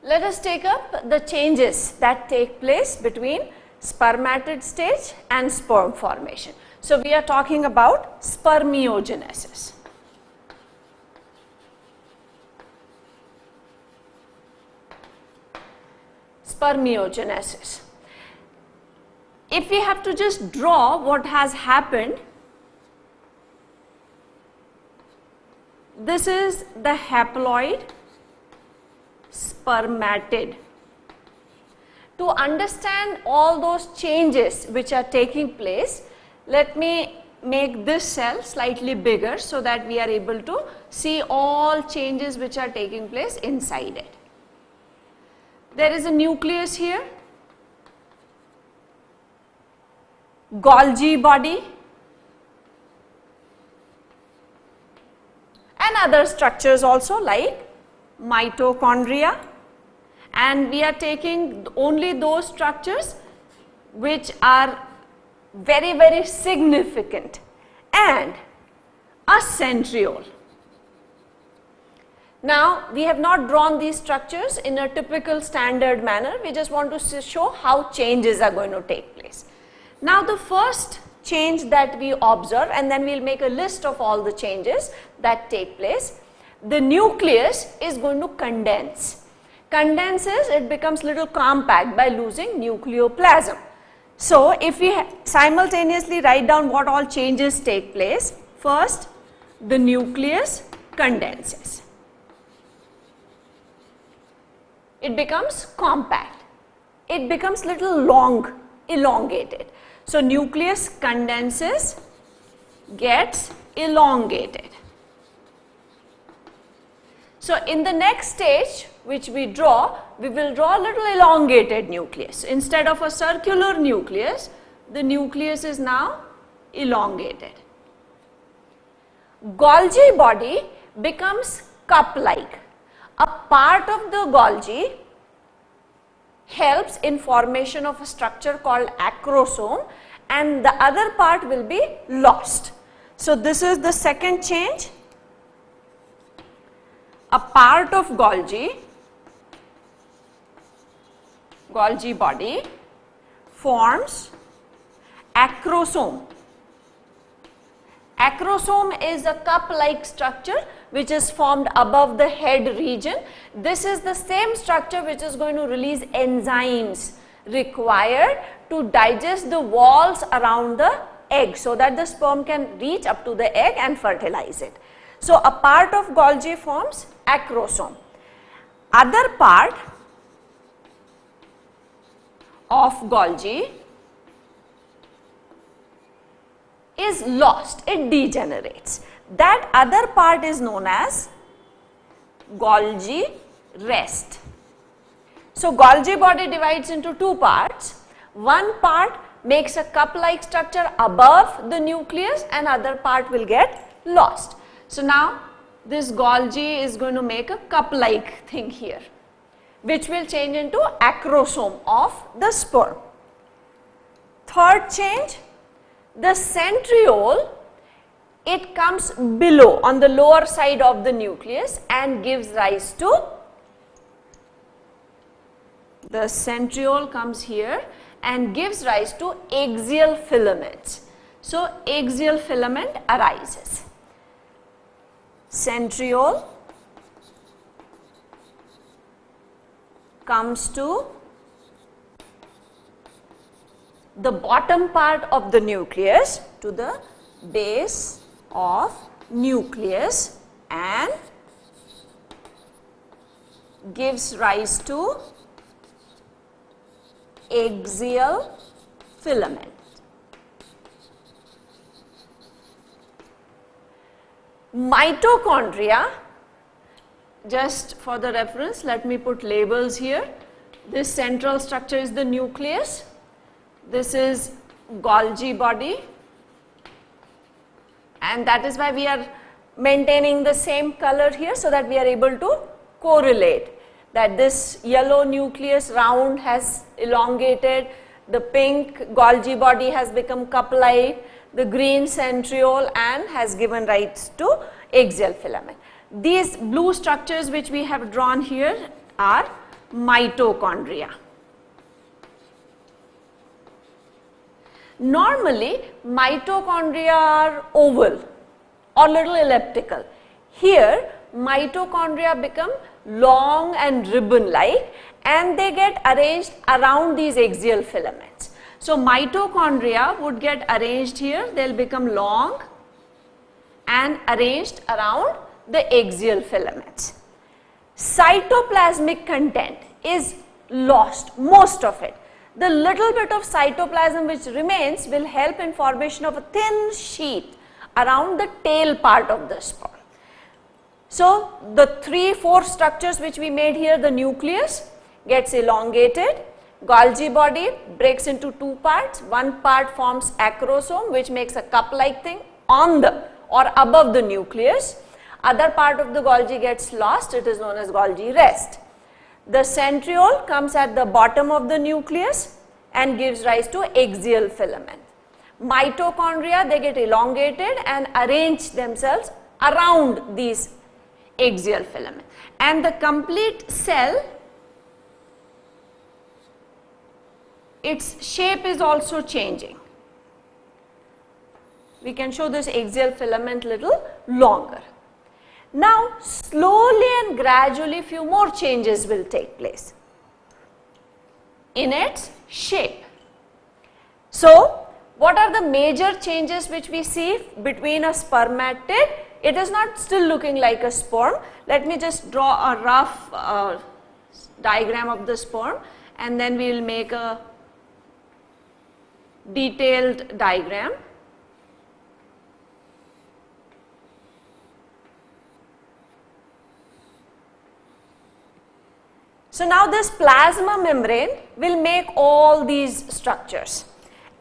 Let us take up the changes that take place between spermatid stage and sperm formation. So, we are talking about spermiogenesis. Spermiogenesis. If we have to just draw what has happened, this is the haploid spermatid. To understand all those changes which are taking place, let me make this cell slightly bigger so that we are able to see all changes which are taking place inside it. There is a nucleus here, Golgi body, and other structures also like mitochondria, and we are taking only those structures which are very, very significant, and a centriole. Now, we have not drawn these structures in a typical standard manner, we just want to show how changes are going to take place. Now, the first change that we observe, and then we will make a list of all the changes that take place. The nucleus is going to condense. Condenses, it becomes little compact by losing nucleoplasm. So, if we simultaneously write down what all changes take place, first the nucleus condenses. It becomes compact. It becomes little long, elongated. So, nucleus condenses, gets elongated. So, in the next stage which we draw, we will draw a little elongated nucleus. Instead of a circular nucleus, the nucleus is now elongated. Golgi body becomes cup-like. A part of the Golgi helps in formation of a structure called acrosome, and the other part will be lost. So, this is the second change. A part of Golgi body forms acrosome. Acrosome is a cup-like structure which is formed above the head region. This is the same structure which is going to release enzymes required to digest the walls around the egg, so that the sperm can reach up to the egg and fertilize it. So, a part of Golgi forms acrosome. Other part of Golgi is lost, it degenerates. That other part is known as Golgi rest. So, Golgi body divides into two parts. One part makes a cup-like structure above the nucleus, and other part will get lost. So, now this Golgi is going to make a cup-like thing here, which will change into acrosome of the sperm. Third change, the centriole, it comes below on the lower side of the nucleus and gives rise to, the centriole comes here and gives rise to axial filaments. So, axial filament arises. Centriole comes to the bottom part of the nucleus, to the base of nucleus, and gives rise to axial filament. Mitochondria, just for the reference, let me put labels here. This central structure is the nucleus. This is Golgi body, and that is why we are maintaining the same color here, so that we are able to correlate that this yellow nucleus round has elongated, the pink Golgi body has become cup-like, the green centriole, and has given rise to axial filament. These blue structures which we have drawn here are mitochondria. Normally, mitochondria are oval or little elliptical. Here, mitochondria become long and ribbon-like, and they get arranged around these axial filaments. So, mitochondria would get arranged here, they will become long and arranged around the axial filaments. Cytoplasmic content is lost, most of it. The little bit of cytoplasm which remains will help in formation of a thin sheath around the tail part of the sperm. So, the 3-4 structures which we made here, the nucleus gets elongated, Golgi body breaks into 2 parts, one part forms acrosome which makes a cup-like thing on the or above the nucleus, other part of the Golgi gets lost, it is known as Golgi rest. The centriole comes at the bottom of the nucleus and gives rise to axial filament. Mitochondria, they get elongated and arrange themselves around these axial filament, and the complete cell, its shape is also changing. We can show this axial filament little longer. Now, slowly and gradually few more changes will take place in its shape. So, what are the major changes which we see between a spermatid? It is not still looking like a sperm. Let me just draw a rough diagram of the sperm, and then we will make a detailed diagram. So, now this plasma membrane will make all these structures.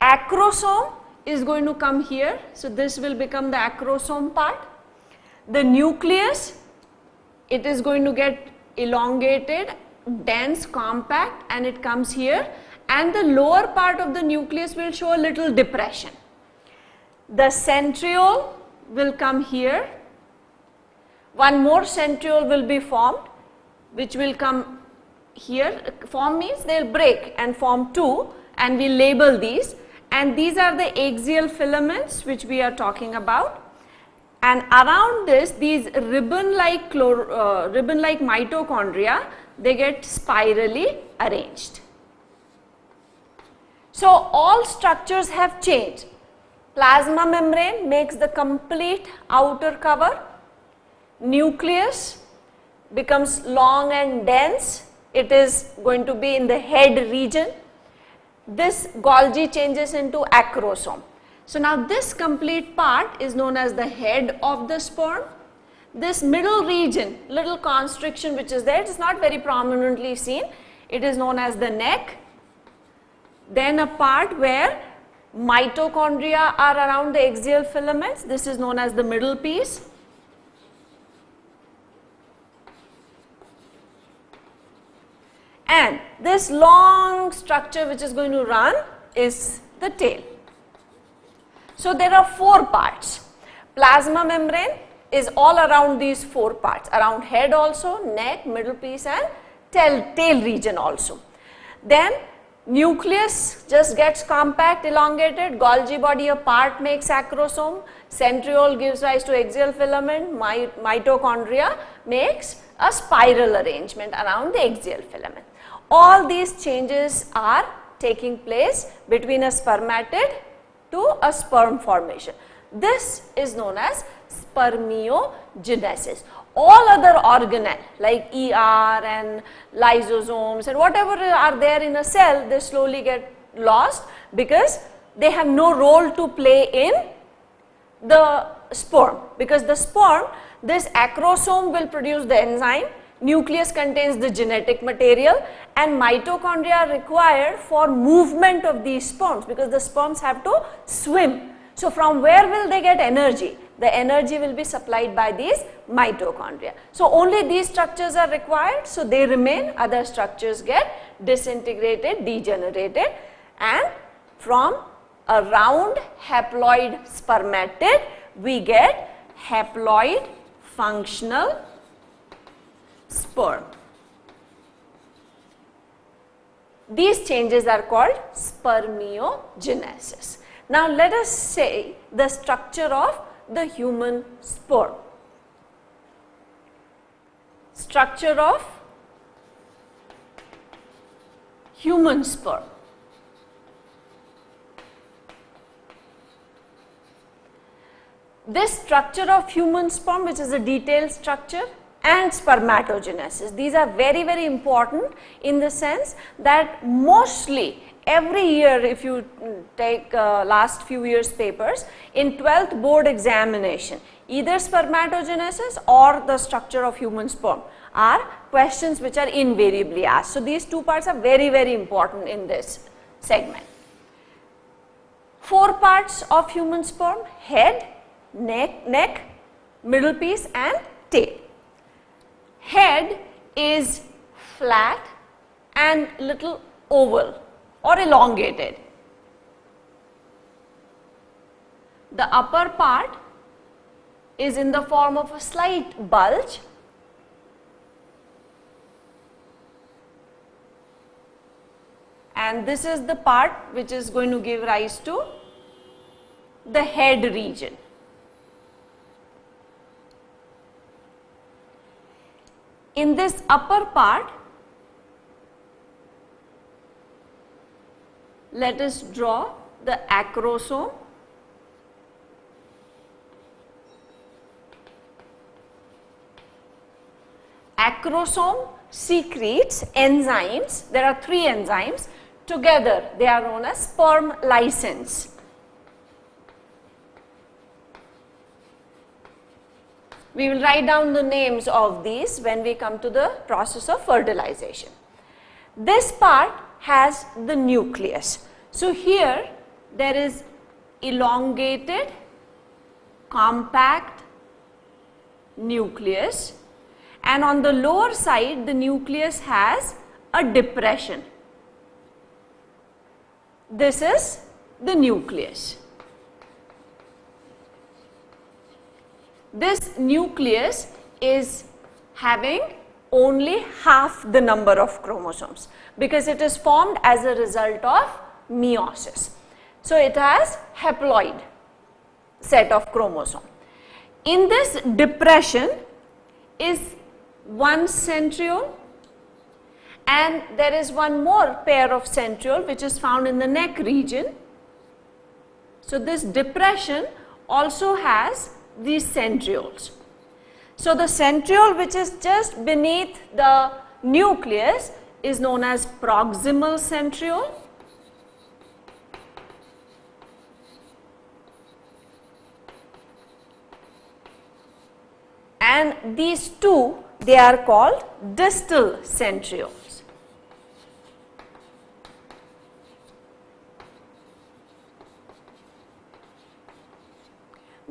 Acrosome is going to come here, so this will become the acrosome part. The nucleus, it is going to get elongated, dense, compact, and it comes here, and the lower part of the nucleus will show a little depression. The centriole will come here, one more centriole will be formed, which will come here. Form means they will break and form 2, and we label these, and these are the axial filaments which we are talking about, and around this, these ribbon-like mitochondria, they get spirally arranged. So, all structures have changed. Plasma membrane makes the complete outer cover, nucleus becomes long and dense, it is going to be in the head region. This Golgi changes into acrosome. So, now this complete part is known as the head of the sperm. This middle region, little constriction which is there, it is not very prominently seen, it is known as the neck. Then a part where mitochondria are around the axial filaments, this is known as the middle piece. And this long structure which is going to run is the tail. So, there are 4 parts. Plasma membrane is all around these 4 parts, around head also, neck, middle piece, and tail region also. Then nucleus just gets compact, elongated, Golgi body a part makes acrosome, centriole gives rise to axial filament, mitochondria makes a spiral arrangement around the axial filament. All these changes are taking place between a spermatid to a sperm formation. This is known as spermiogenesis. All other organelle like ER and lysosomes and whatever are there in a cell, they slowly get lost because they have no role to play in the sperm, because the sperm, this acrosome will produce the enzyme, nucleus contains the genetic material, and mitochondria are required for movement of these sperms because the sperms have to swim. So, from where will they get energy? The energy will be supplied by these mitochondria. So, only these structures are required, so they remain, other structures get disintegrated, degenerated, and from a round haploid spermatid, we get haploid functional sperm. These changes are called spermiogenesis. Now let us say the structure of the human sperm. Structure of human sperm. This structure of human sperm, which is a detailed structure, and spermatogenesis, these are very, very important in the sense that mostly every year, if you take last few years papers, in 12th board examination, either spermatogenesis or the structure of human sperm are questions which are invariably asked. So these two parts are very, very important in this segment. 4 parts of human sperm: head, neck, middle piece and tail. Head is flat and little oval or elongated. The upper part is in the form of a slight bulge, and this is the part which is going to give rise to the head region. In this upper part, let us draw the acrosome. Acrosome secretes enzymes. There are 3 enzymes. Together they are known as sperm lysins. We will write down the names of these when we come to the process of fertilization. This part has the nucleus. So here there is elongated, compact nucleus, and on the lower side the nucleus has a depression. This is the nucleus. This nucleus is having only half the number of chromosomes because it is formed as a result of meiosis. So it has haploid set of chromosome. In this depression is one centriole, and there is one more pair of centriole which is found in the neck region. So this depression also has these centrioles. So the centriole which is just beneath the nucleus is known as proximal centriole, and these two, they are called distal centrioles.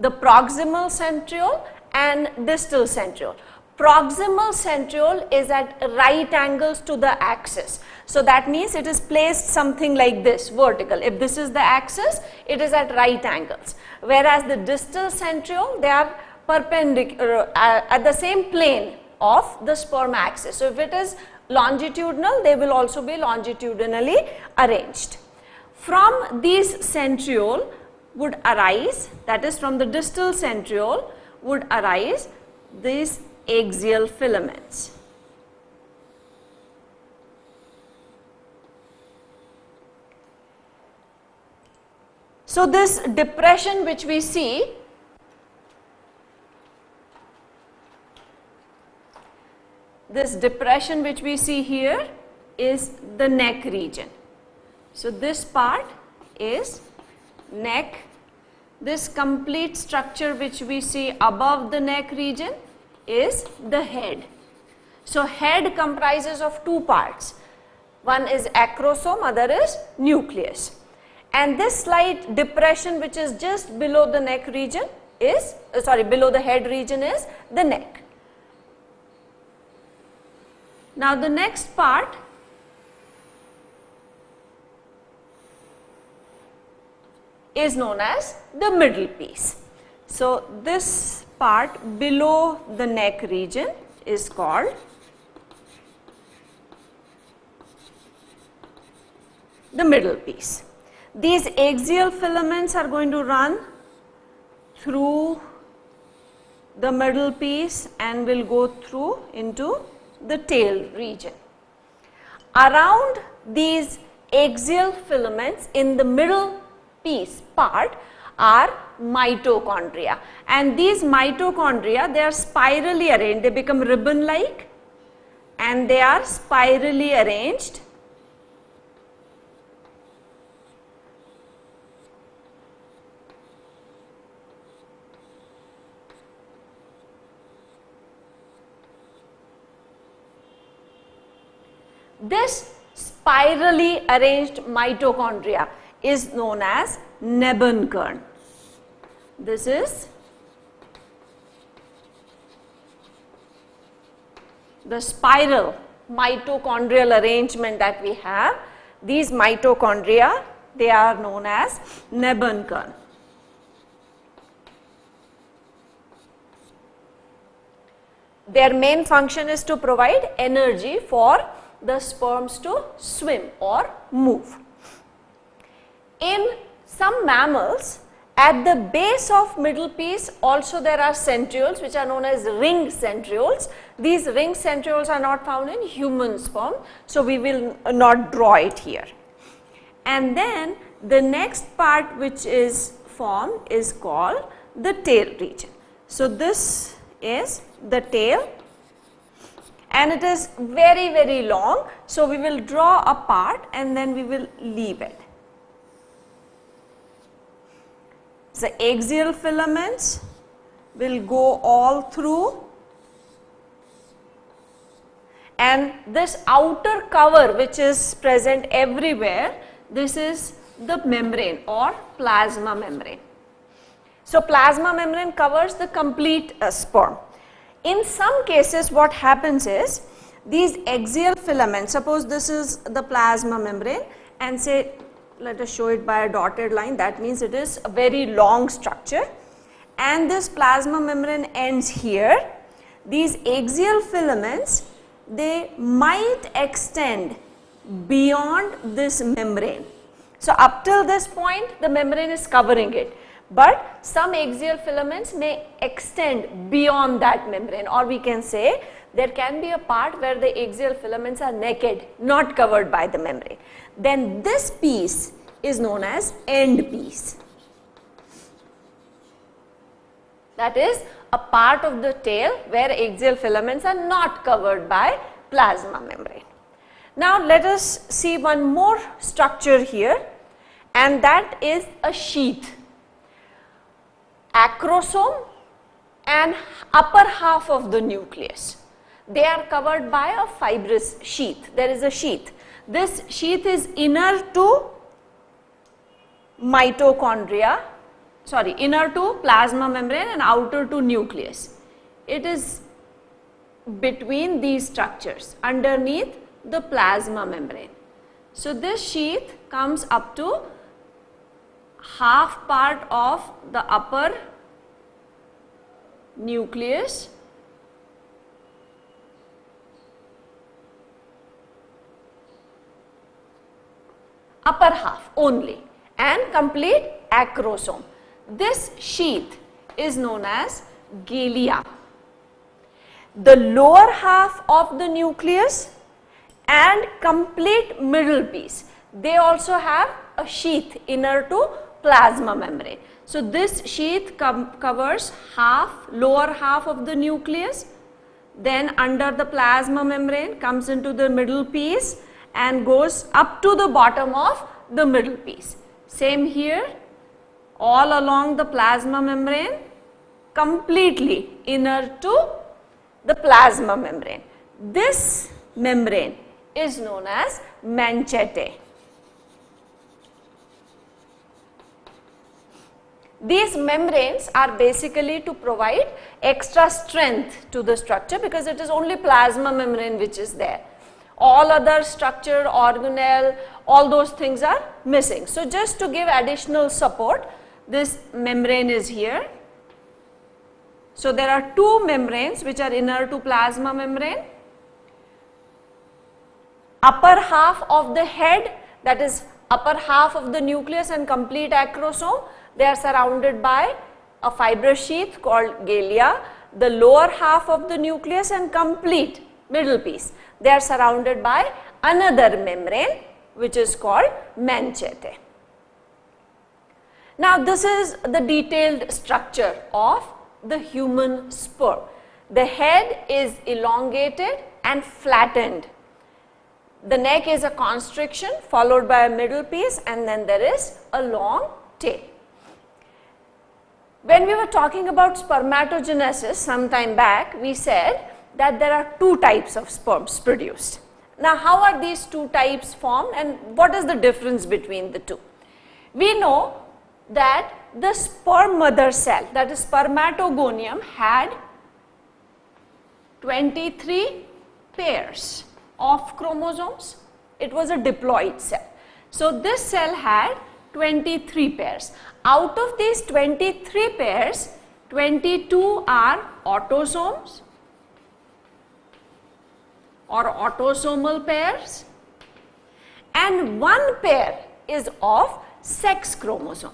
The proximal centriole and distal centriole. Proximal centriole is at right angles to the axis. So that means it is placed something like this, vertical. If this is the axis, it is at right angles. Whereas the distal centriole, they are perpendicular at the same plane of the sperm axis. So if it is longitudinal, they will also be longitudinally arranged. From these centriole would arise, that is from the distal centriole would arise these axial filaments. So this depression which we see, here is the neck region. So this part is neck. This complete structure which we see above the neck region is the head. So head comprises of two parts. One is acrosome, other is nucleus. And this slight depression which is just below the neck region is, below the head region is the neck. Now the next part is known as the middle piece. So this part below the neck region is called the middle piece. These axial filaments are going to run through the middle piece and will go through into the tail region. Around these axial filaments in the middle piece part are mitochondria, and these mitochondria, they are spirally arranged, they become ribbon like and they are spirally arranged This spirally arranged mitochondria is known as Nebenкern. This is the spiral mitochondrial arrangement that we have. These mitochondria, they are known as Nebenкern. Their main function is to provide energy for the sperms to swim or move. In some mammals, at the base of middle piece also there are centrioles which are known as ring centrioles. These ring centrioles are not found in human sperm, so we will not draw it here. And then the next part which is formed is called the tail region. So this is the tail and it is very, very long. So we will draw a part and then we will leave it. The axial filaments will go all through, and this outer cover which is present everywhere, this is the membrane or plasma membrane. So plasma membrane covers the complete sperm. In some cases what happens is, these axial filaments, suppose this is the plasma membrane and say, let us show it by a dotted line, that means it is a very long structure and this plasma membrane ends here. These axial filaments, they might extend beyond this membrane. So up till this point the membrane is covering it, but some axial filaments may extend beyond that membrane, or we can say there can be a part where the axial filaments are naked, not covered by the membrane. Then this piece is known as end piece. That is a part of the tail where axial filaments are not covered by plasma membrane. Now let us see one more structure here, and that is a sheath. Acrosome and upper half of the nucleus, they are covered by a fibrous sheath. There is a sheath. This sheath is inner to mitochondria, inner to plasma membrane and outer to nucleus. It is between these structures underneath the plasma membrane. So this sheath comes up to half part of the upper nucleus upper half only and complete acrosome. This sheath is known as glia. The lower half of the nucleus and complete middle piece, they also have a sheath inner to plasma membrane. So this sheath covers lower half of the nucleus, then under the plasma membrane comes into the middle piece and goes up to the bottom of the middle piece. Same here, all along the plasma membrane, completely inner to the plasma membrane. This membrane is known as manchete. These membranes are basically to provide extra strength to the structure because it is only plasma membrane which is there. All other structure, organelle, all those things are missing. So just to give additional support, this membrane is here. So there are two membranes which are inner to plasma membrane. Upper half of the head, that is upper half of the nucleus and complete acrosome, they are surrounded by a fibrous sheath called galea. The lower half of the nucleus and complete middle piece, they are surrounded by another membrane which is called manchete. Now this is the detailed structure of the human sperm. The head is elongated and flattened. The neck is a constriction followed by a middle piece, and then there is a long tail. When we were talking about spermatogenesis some time back, we said that there are two types of sperms produced. Now how are these two types formed and what is the difference between the two? We know that the sperm mother cell, that is spermatogonium, had 23 pairs of chromosomes. It was a diploid cell. So this cell had 23 pairs. Out of these 23 pairs, 22 are autosomes or autosomal pairs, and one pair is of sex chromosome.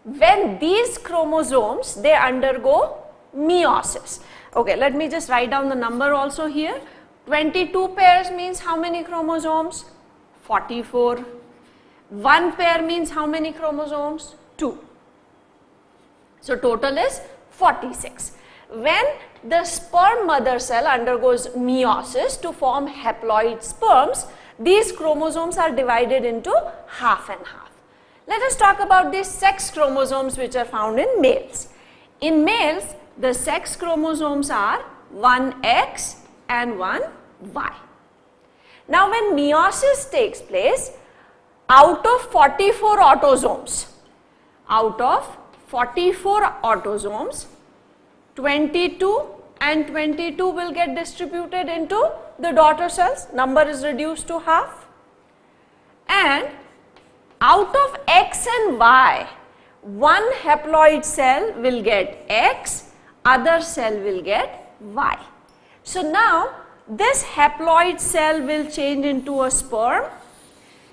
When these chromosomes, they undergo meiosis. Okay, let me just write down the number also here. 22 pairs means how many chromosomes? 44. One pair means how many chromosomes? 2. So total is 46. When the sperm mother cell undergoes meiosis to form haploid sperms, these chromosomes are divided into half and half. Let us talk about these sex chromosomes which are found in males. In males, the sex chromosomes are 1X and 1Y. Now when meiosis takes place, out of 44 autosomes, 22 and 22 will get distributed into the daughter cells. Number is reduced to half. And out of X and Y, one haploid cell will get X, other cell will get Y. So now this haploid cell will change into a sperm.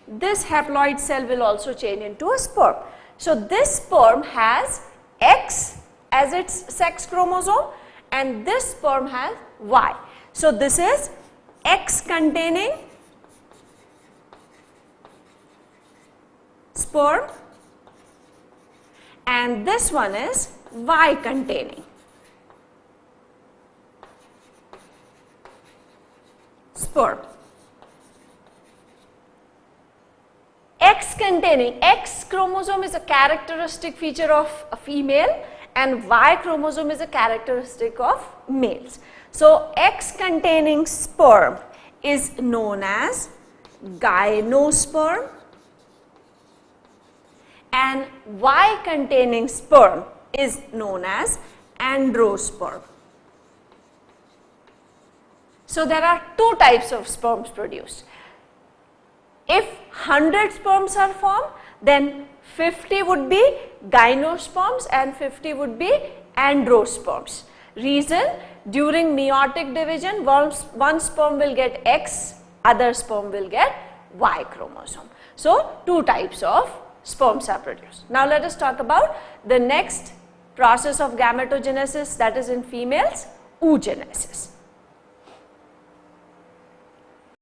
This haploid cell will also change into a sperm. So this sperm has X as its sex chromosome and this sperm has Y. So this is X containing sperm and this one is Y containing sperm. X chromosome is a characteristic feature of a female and Y chromosome is a characteristic of males. So X containing sperm is known as gynosperm and Y containing sperm is known as androsperm. So there are two types of sperms produced. If 100 sperms are formed, then 50 would be gynosperms and 50 would be androsperms. Reason, during meiotic division, one sperm will get X, other sperm will get Y chromosome. So two types of sperms are produced. Now let us talk about the next process of gametogenesis, that is in females, oogenesis.